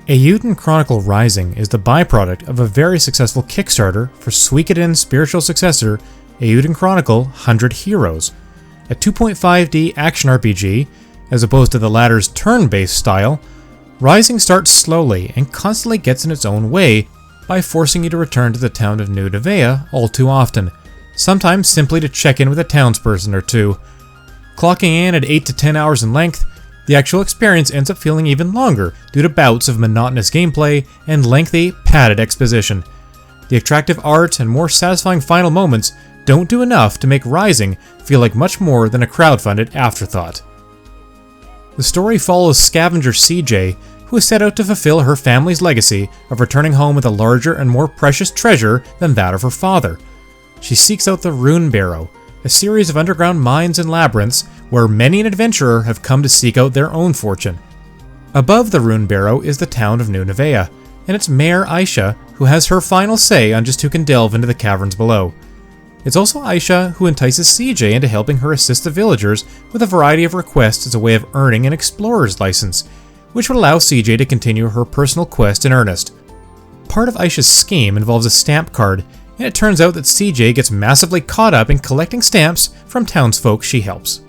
Eiyuden Chronicle Rising is the byproduct of a very successful Kickstarter for Suikoden's spiritual successor, Eiyuden Chronicle 100 Heroes. A 2.5D action RPG, as opposed to the latter's turn-based style, Rising starts slowly and constantly gets in its own way by forcing you to return to the town of New Nevea all too often, sometimes simply to check in with a townsperson or two. Clocking in at 8 to 10 hours in length, the actual experience ends up feeling even longer due to bouts of monotonous gameplay and lengthy, padded exposition. The attractive art and more satisfying final moments don't do enough to make Rising feel like much more than a crowdfunded afterthought. The story follows scavenger CJ, who is set out to fulfill her family's legacy of returning home with a larger and more precious treasure than that of her father. She seeks out the Rune Barrow, a series of underground mines and labyrinths where many an adventurer have come to seek out their own fortune. Above the Rune Barrow is the town of New Nevea, and its mayor Aisha, who has her final say on just who can delve into the caverns below. It's also Aisha who entices CJ into helping her assist the villagers with a variety of requests as a way of earning an explorer's license, which would allow CJ to continue her personal quest in earnest. Part of Aisha's scheme involves a stamp card, and it turns out that CJ gets massively caught up in collecting stamps from townsfolk she helps.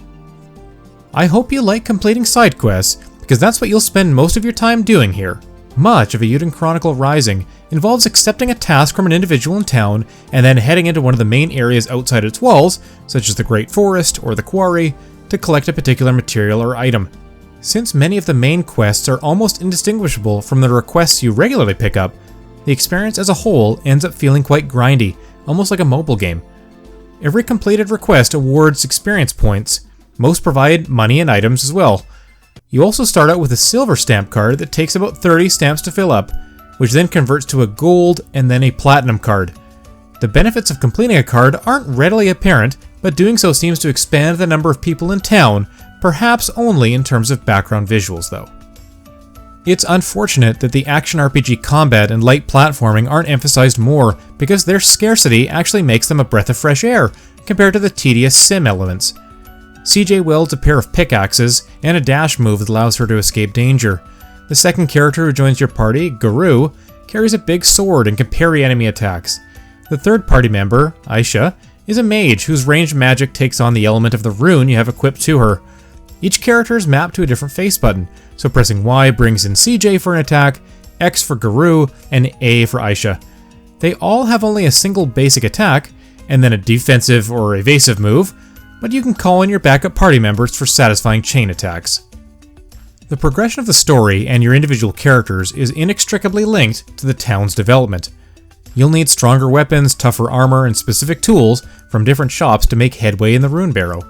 I hope you like completing side quests, because that's what you'll spend most of your time doing here. Much of Eiyuden Chronicle Rising involves accepting a task from an individual in town and then heading into one of the main areas outside its walls, such as the Great Forest or the Quarry, to collect a particular material or item. Since many of the main quests are almost indistinguishable from the requests you regularly pick up, the experience as a whole ends up feeling quite grindy, almost like a mobile game. Every completed request awards experience points. Most provide money and items as well. You also start out with a silver stamp card that takes about 30 stamps to fill up, which then converts to a gold and then a platinum card. The benefits of completing a card aren't readily apparent, but doing so seems to expand the number of people in town, perhaps only in terms of background visuals though. It's unfortunate that the action RPG combat and light platforming aren't emphasized more, because their scarcity actually makes them a breath of fresh air compared to the tedious sim elements. CJ wields a pair of pickaxes and a dash move that allows her to escape danger. The second character who joins your party, Guru, carries a big sword and can parry enemy attacks. The third party member, Aisha, is a mage whose ranged magic takes on the element of the rune you have equipped to her. Each character is mapped to a different face button, so pressing Y brings in CJ for an attack, X for Guru, and A for Aisha. They all have only a single basic attack, and then a defensive or evasive move, but you can call in your backup party members for satisfying chain attacks. The progression of the story and your individual characters is inextricably linked to the town's development. You'll need stronger weapons, tougher armor, and specific tools from different shops to make headway in the Rune Barrow.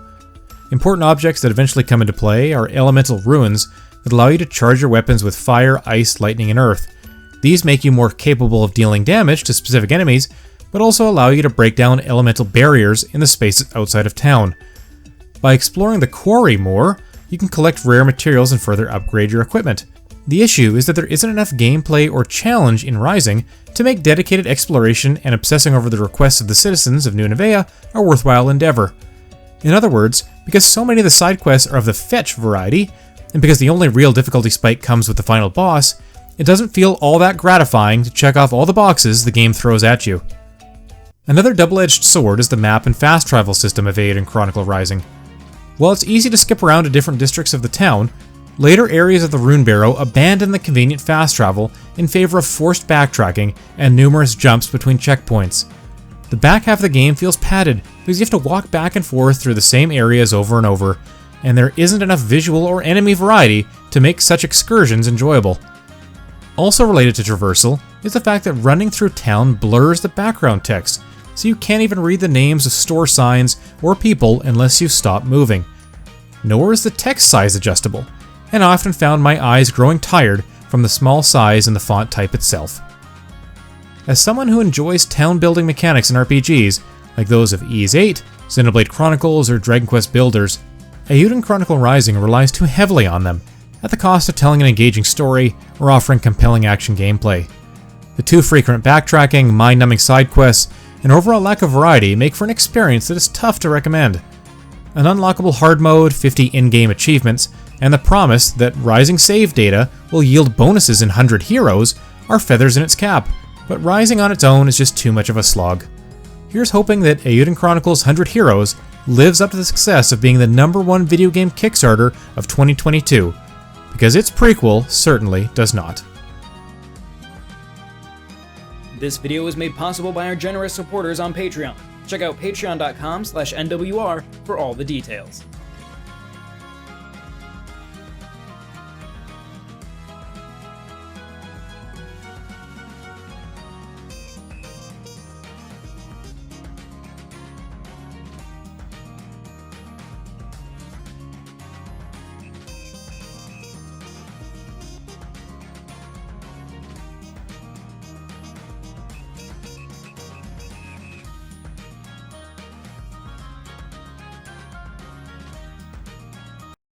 Important objects that eventually come into play are elemental runes that allow you to charge your weapons with fire, ice, lightning, and earth. These make you more capable of dealing damage to specific enemies, but also allow you to break down elemental barriers in the spaces outside of town. By exploring the Quarry more, you can collect rare materials and further upgrade your equipment. The issue is that there isn't enough gameplay or challenge in Rising to make dedicated exploration and obsessing over the requests of the citizens of New Nevea a worthwhile endeavor. In other words, because so many of the side quests are of the fetch variety, and because the only real difficulty spike comes with the final boss, it doesn't feel all that gratifying to check off all the boxes the game throws at you. Another double-edged sword is the map and fast travel system of Eiyuden Chronicle Rising. While it's easy to skip around to different districts of the town, later areas of the Rune Barrow abandon the convenient fast travel in favor of forced backtracking and numerous jumps between checkpoints. The back half of the game feels padded because you have to walk back and forth through the same areas over and over, and there isn't enough visual or enemy variety to make such excursions enjoyable. Also related to traversal is the fact that running through town blurs the background text, so you can't even read the names of store signs or people unless you stop moving. Nor is the text size adjustable, and I often found my eyes growing tired from the small size and the font type itself. As someone who enjoys town-building mechanics in RPGs, like those of Ys 8, Xenoblade Chronicles, or Dragon Quest Builders, Eiyuden Chronicle Rising relies too heavily on them, at the cost of telling an engaging story or offering compelling action gameplay. The too frequent backtracking, mind-numbing side quests, and overall lack of variety make for an experience that is tough to recommend. an unlockable hard mode, 50 in-game achievements, and the promise that Rising save data will yield bonuses in 100 Heroes are feathers in its cap, but Rising on its own is just too much of a slog. Here's hoping that Eiyuden Chronicle's 100 Heroes lives up to the success of being the #1 video game Kickstarter of 2022, because its prequel certainly does not. This video was made possible by our generous supporters on Patreon. Check out patreon.com/NWR for all the details.